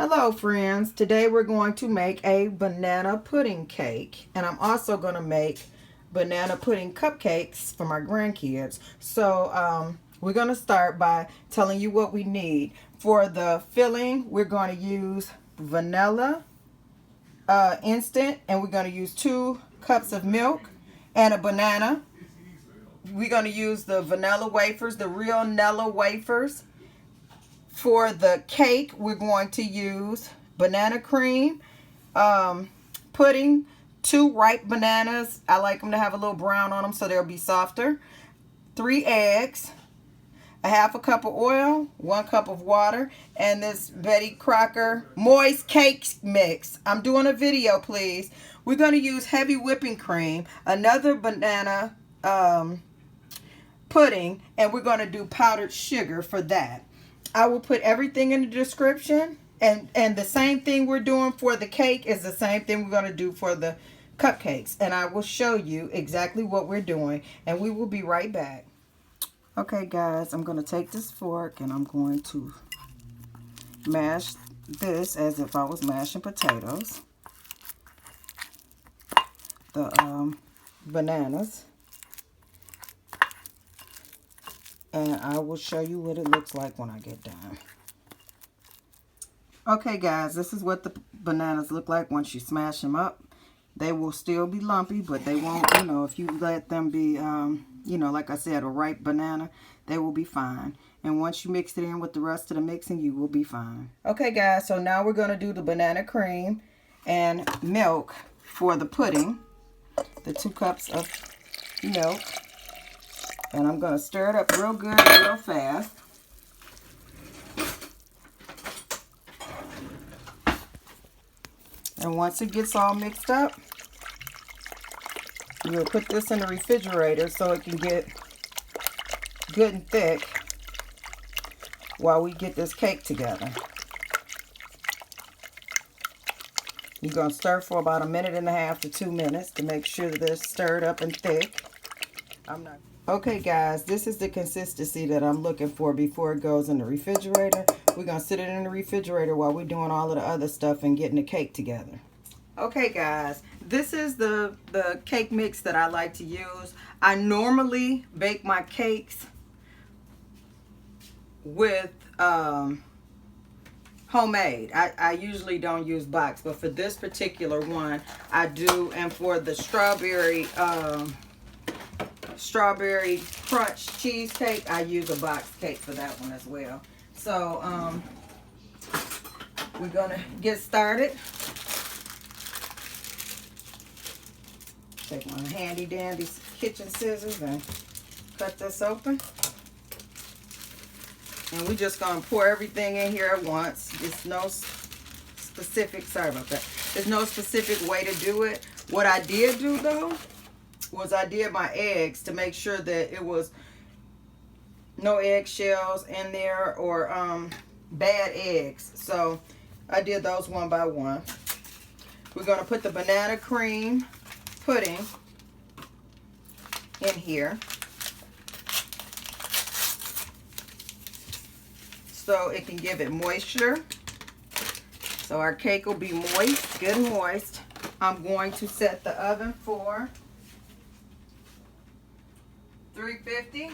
Hello friends, today we're going to make a banana pudding cake, and I'm also going to make banana pudding cupcakes for my grandkids. So we're going to start by telling you what we need. For the filling, we're going to use vanilla instant, and we're going to use 2 cups of milk and a banana. We're going to use the vanilla wafers, the real Nella wafers. For the cake, we're going to use banana cream, pudding, 2 ripe bananas. I like them to have a little brown on them so they'll be softer. 3 eggs, a half a cup of oil, 1 cup of water, and this Betty Crocker moist cake mix. I'm doing a video, please. We're going to use heavy whipping cream, another banana pudding, and we're going to do powdered sugar for that. I will put everything in the description, and the same thing we're doing for the cake is the same thing we're going to do for the cupcakes, and I will show you exactly what we're doing, and we will be right back. Okay guys, I'm going to take this fork and I'm going to mash this as if I was mashing potatoes, the bananas, and I will show you what it looks like when I get done. Okay guys, this is what the bananas look like once you smash them up. They will still be lumpy, but they won't, if you let them be, like I said, a ripe banana, they will be fine. And once you mix it in with the rest of the mixing, you will be fine. Okay guys, so now we're going to do the banana cream and milk for the pudding. The 2 cups of milk. And I'm going to stir it up real good, real fast. And once it gets all mixed up, you'll put this in the refrigerator so it can get good and thick while we get this cake together. You're going to stir for about 1.5 minutes to 2 minutes to make sure that it's stirred up and thick. Okay guys, this is the consistency that I'm looking for before it goes in the refrigerator. We're going to sit it in the refrigerator while we're doing all of the other stuff and getting the cake together. Okay guys, this is the cake mix that I like to use. I normally bake my cakes with homemade. I usually don't use box, but for this particular one I do. And for the strawberry crunch cheesecake, I use a box cake for that one as well. So we're gonna get started. Take my handy dandy kitchen scissors and cut this open. And we're just gonna pour everything in here at once. There's no specific, sorry about that. There's no specific way to do it. What I did do though was I did my eggs to make sure that it was no eggshells in there or bad eggs. So I did those one by one. We're going to put the banana cream pudding in here so it can give it moisture. So our cake will be moist, good and moist. I'm going to set the oven for 350.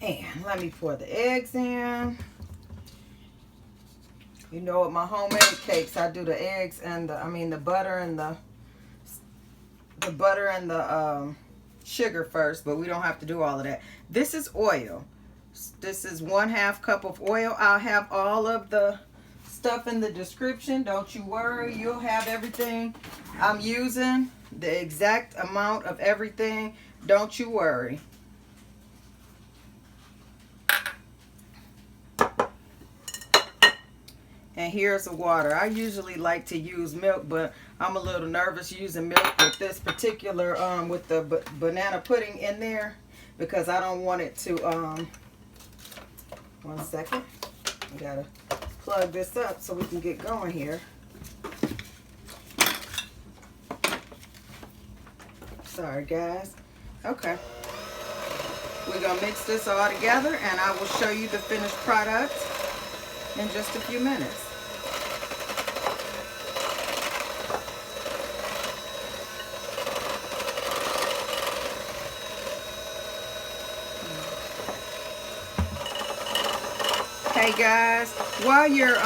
And let me pour the eggs in. You know, with my homemade cakes, I do the eggs and the butter and the sugar first, but we don't have to do all of that. This is oil. This is 1/2 cup of oil. I'll have all of the stuff in the description. Don't you worry, you'll have everything. I'm using the exact amount of everything. Don't you worry. And here's the water. I usually like to use milk, but I'm a little nervous using milk with this particular with the banana pudding in there, because I don't want it to 1 second. I gotta plug this up so we can get going here. Sorry guys. Okay. We're going to mix this all together, and I will show you the finished product in just a few minutes. Hey guys, while you're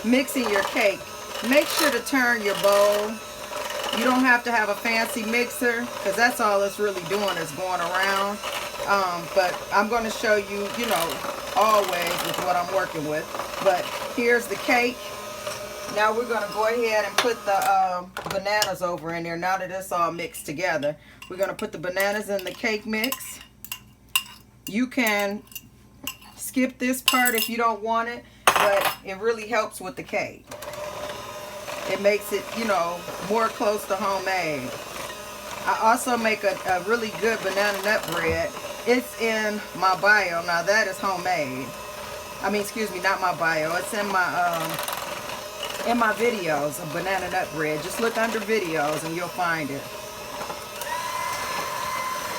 mixing your cake, make sure to turn your bowl. You don't have to have a fancy mixer, because that's all it's really doing is going around. But I'm going to show you, you know, always with what I'm working with. But here's the cake. Now we're going to go ahead and put the bananas over in there. Now that it's all mixed together, we're going to put the bananas in the cake mix. You can skip this part if you don't want it, but it really helps with the cake. It makes it, you know, more close to homemade. I also make a really good banana nut bread. It's in my bio. Now that is homemade. I mean, excuse me, not my bio. It's in my videos of banana nut bread. Just look under videos and you'll find it.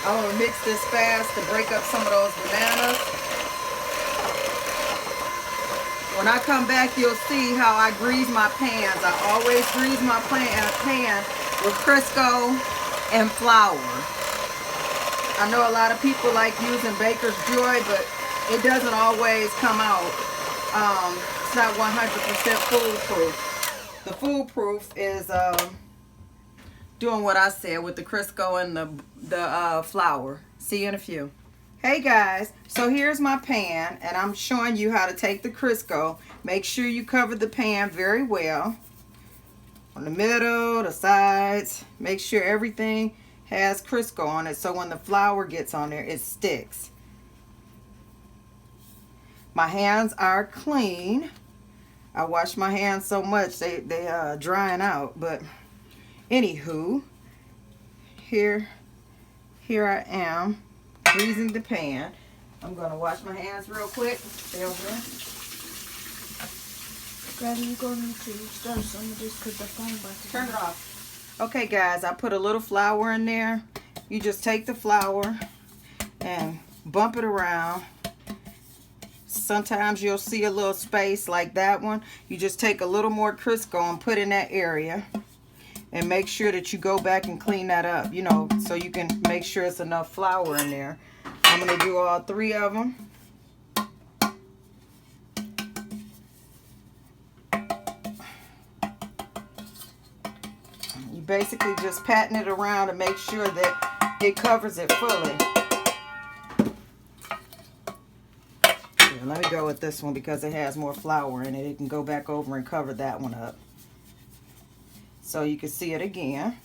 I want to mix this fast to break up some of those bananas. When I come back, you'll see how I grease my pans. I always grease my pan with Crisco and flour. I know a lot of people like using Baker's Joy, but it doesn't always come out. It's not 100% foolproof. The foolproof is doing what I said with the Crisco and the flour. See you in a few. Hey guys, so here's my pan, and I'm showing you how to take the Crisco. Make sure you cover the pan very well. On the middle, the sides. Make sure everything has Crisco on it so when the flour gets on there, it sticks. My hands are clean. I wash my hands so much they drying out, but anywho, here I am. Greasing the pan. I'm going to wash my hands real quick. Stay over there. Granny, you're going to need to start some of this because the phone about to turn it off. Okay guys, I put a little flour in there. You just take the flour and bump it around. Sometimes you'll see a little space like that one. You just take a little more Crisco and put in that area. And make sure that you go back and clean that up, you know, so you can make sure it's enough flour in there. I'm going to do all 3 of them. You basically just patting it around to make sure that it covers it fully. Here, let me go with this one because it has more flour in it. It can go back over and cover that one up. So you can see it again.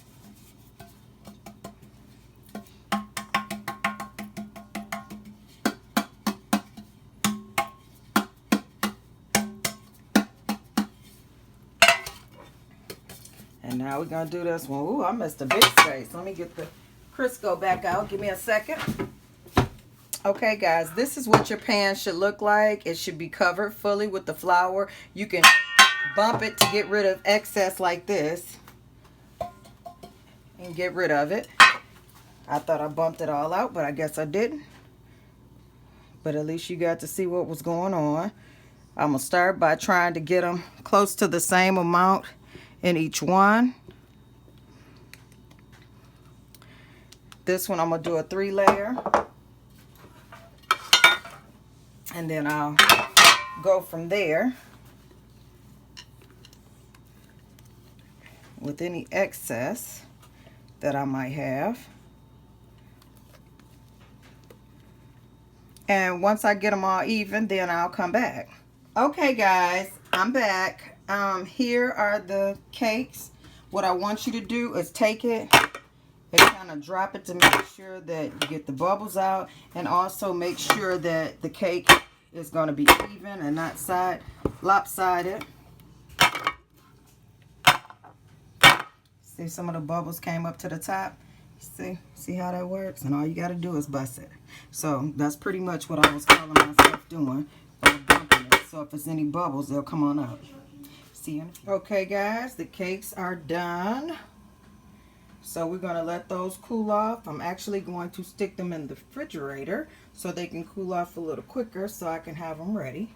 And now we're going to do this one. Ooh, I missed a big space. Let me get the Crisco back out. Give me a second. Okay, guys, this is what your pan should look like. It should be covered fully with the flour. You can bump it to get rid of excess like this and get rid of it. I thought I bumped it all out, but I guess I didn't. But at least you got to see what was going on. I'm going to start by trying to get them close to the same amount in each one. This one I'm going to do a 3-layer. And then I'll go from there with any excess that I might have. And once I get them all even, then I'll come back. Okay guys, I'm back. Here are the cakes. What I want you to do is take it and kind of drop it to make sure that you get the bubbles out, and also make sure that the cake is going to be even and not lopsided. See, some of the bubbles came up to the top. See how that works? And all you got to do is bust it. So that's pretty much what I was calling myself doing. Bumping it. So if there's any bubbles, they'll come on up. See you. Okay guys, the cakes are done. So we're going to let those cool off. I'm actually going to stick them in the refrigerator so they can cool off a little quicker so I can have them ready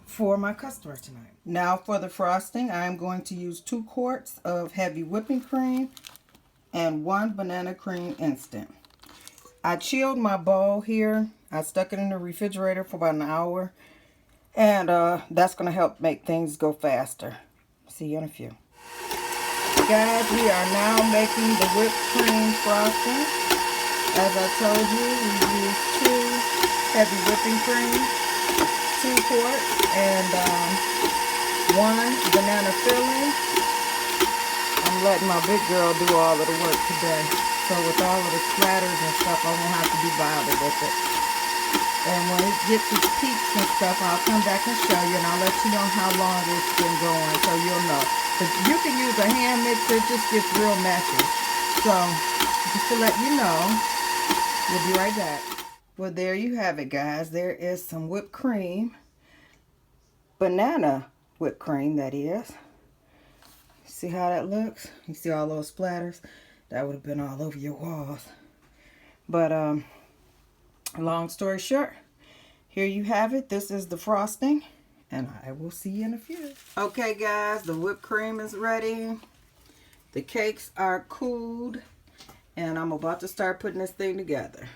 for my customers tonight. Now for the frosting, I'm going to use 2 quarts of heavy whipping cream and 1 banana cream instant. I chilled my bowl here. I stuck it in the refrigerator for about an hour. And that's going to help make things go faster. See you in a few. Guys, we are now making the whipped cream frosting. As I told you, we used 2 heavy whipping cream, 2 quarts, and 1 banana filling. I'm letting my big girl do all of the work today. So with all of the splatters and stuff, I won't have to be bothered with it. And when it gets its peaks and stuff, I'll come back and show you, and I'll let you know how long it's been going so you'll know. But you can use a hand mixer, it just gets real messy. So, just to let you know, we'll be right back. Well, there you have it, guys. There is some whipped cream. Banana whipped cream, that is. See how that looks? You see all those splatters? That would have been all over your walls. But, long story short, here you have it. This is the frosting. And I will see you in a few. Okay, guys, the whipped cream is ready. The cakes are cooled. And I'm about to start putting this thing together.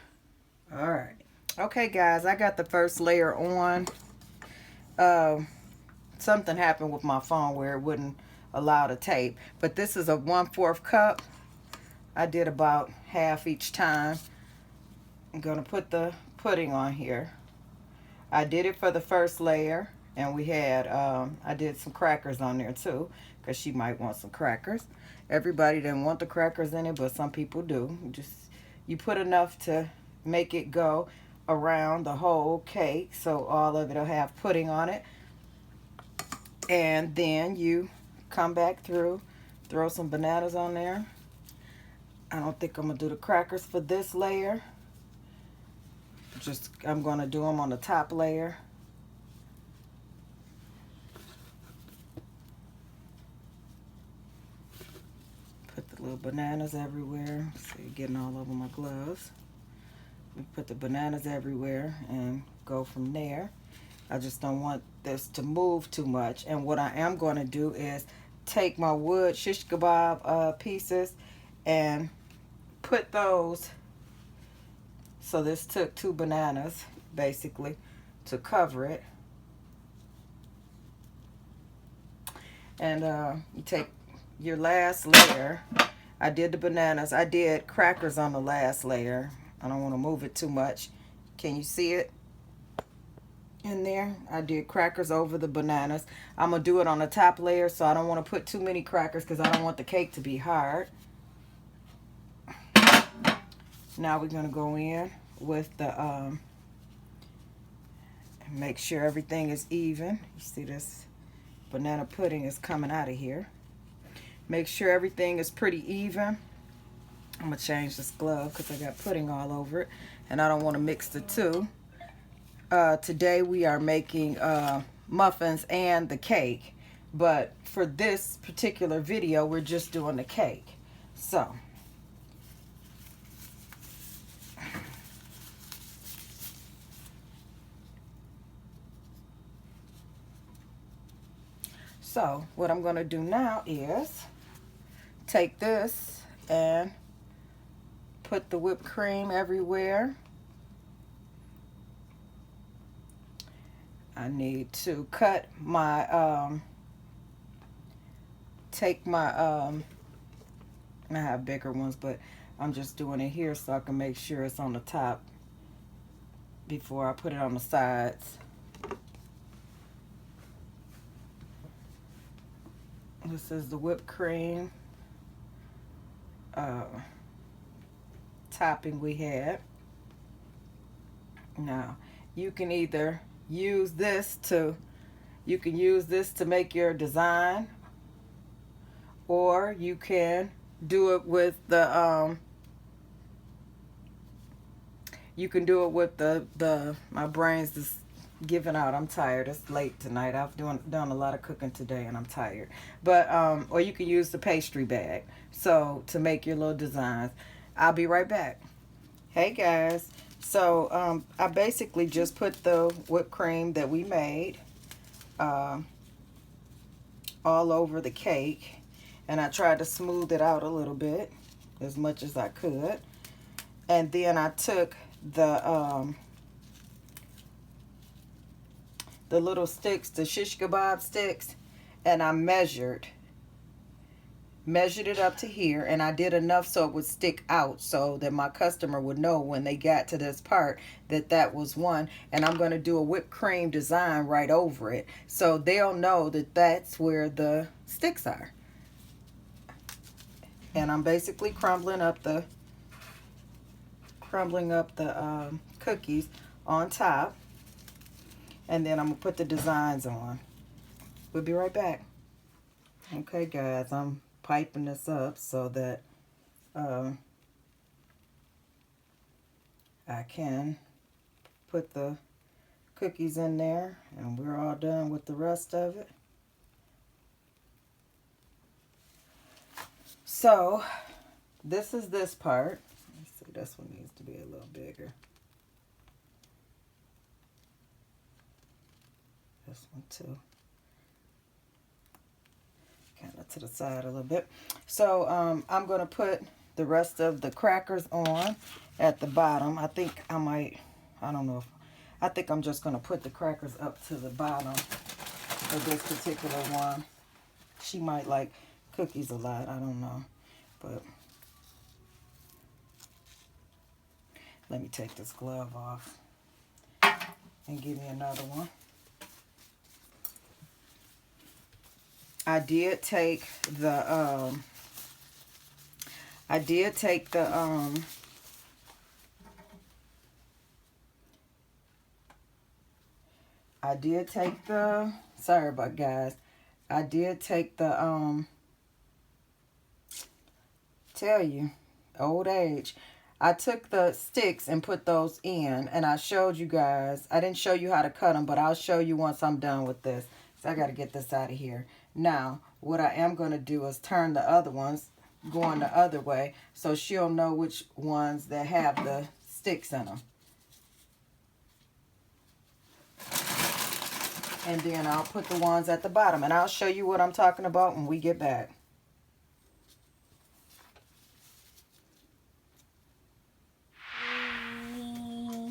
All right. Okay, guys, I got the first layer on. Something happened with my phone where it wouldn't allow the tape. But this is a 1/4 cup. I did about half each time. I'm going to put the pudding on here. I did it for the first layer. And we had, I did some crackers on there too, because she might want some crackers. Everybody didn't want the crackers in it, but some people do. You put enough to make it go around the whole cake, so all of it will have pudding on it. And then you come back through, throw some bananas on there. I don't think I'm going to do the crackers for this layer. I'm going to do them on the top layer. Put the little bananas everywhere. See, getting all over my gloves. We put the bananas everywhere and go from there. I just don't want this to move too much. And what I am going to do is take my wood shish kebab pieces and put those. So this took 2 bananas basically to cover it. And you take your last layer. I did the bananas. I did crackers on the last layer. I don't want to move it too much. Can you see it in there? I did crackers over the bananas. I'm going to do it on the top layer, so I don't want to put too many crackers because I don't want the cake to be hard. Now we're going to go in with the, make sure everything is even. You see this banana pudding is coming out of here. Make sure everything is pretty even. I'm going to change this glove because I got pudding all over it. And I don't want to mix the two. Today we are making muffins and the cake. But for this particular video, we're just doing the cake. So. So what I'm going to do now is take this and put the whipped cream everywhere. I need to cut my, take my, I have bigger ones, but I'm just doing it here so I can make sure it's on the top before I put it on the sides. This is the whipped cream topping we had. Now, you can either use this to, make your design, or you can do it with the, my brain's just giving out. I'm tired. It's late tonight. I've done a lot of cooking today and I'm tired. But or you can use the pastry bag so to make your little designs. I'll be right back. Hey guys. So I basically just put the whipped cream that we made all over the cake, and I tried to smooth it out a little bit as much as I could. And then I took the little sticks, the shish kebab sticks, and I measured it up to here, and I did enough so it would stick out so that my customer would know when they got to this part that that was one. And I'm going to do a whipped cream design right over it so they'll know that that's where the sticks are. And I'm basically crumbling up the cookies on top, and then I'm gonna put the designs on. We'll be right back. Okay guys, I'm piping this up so that I can put the cookies in there, and we're all done with the rest of it. So this is this part. Let's see, this one needs to be a little bigger. This one too. Kind of to the side a little bit. So I'm going to put the rest of the crackers on at the bottom. I think I might, I don't know if, I think I'm just going to put the crackers up to the bottom for this particular one. She might like cookies a lot, I don't know. But let me take this glove off and give me another one. I did take the sorry about guys. I did take the tell you, old age. I took the sticks and put those in, and I showed you guys. I didn't show you how to cut them, but I'll show you once I'm done with this. So I got to get this out of here. Now, what I am going to do is turn the other ones going the other way so she'll know which ones that have the sticks in them. And then I'll put the ones at the bottom, and I'll show you what I'm talking about when we get back.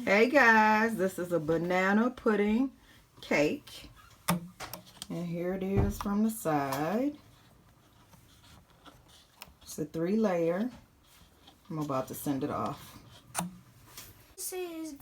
Hey guys, this is a banana pudding cake. And here it is from the side. It's a 3-layer. I'm about to send it off. This is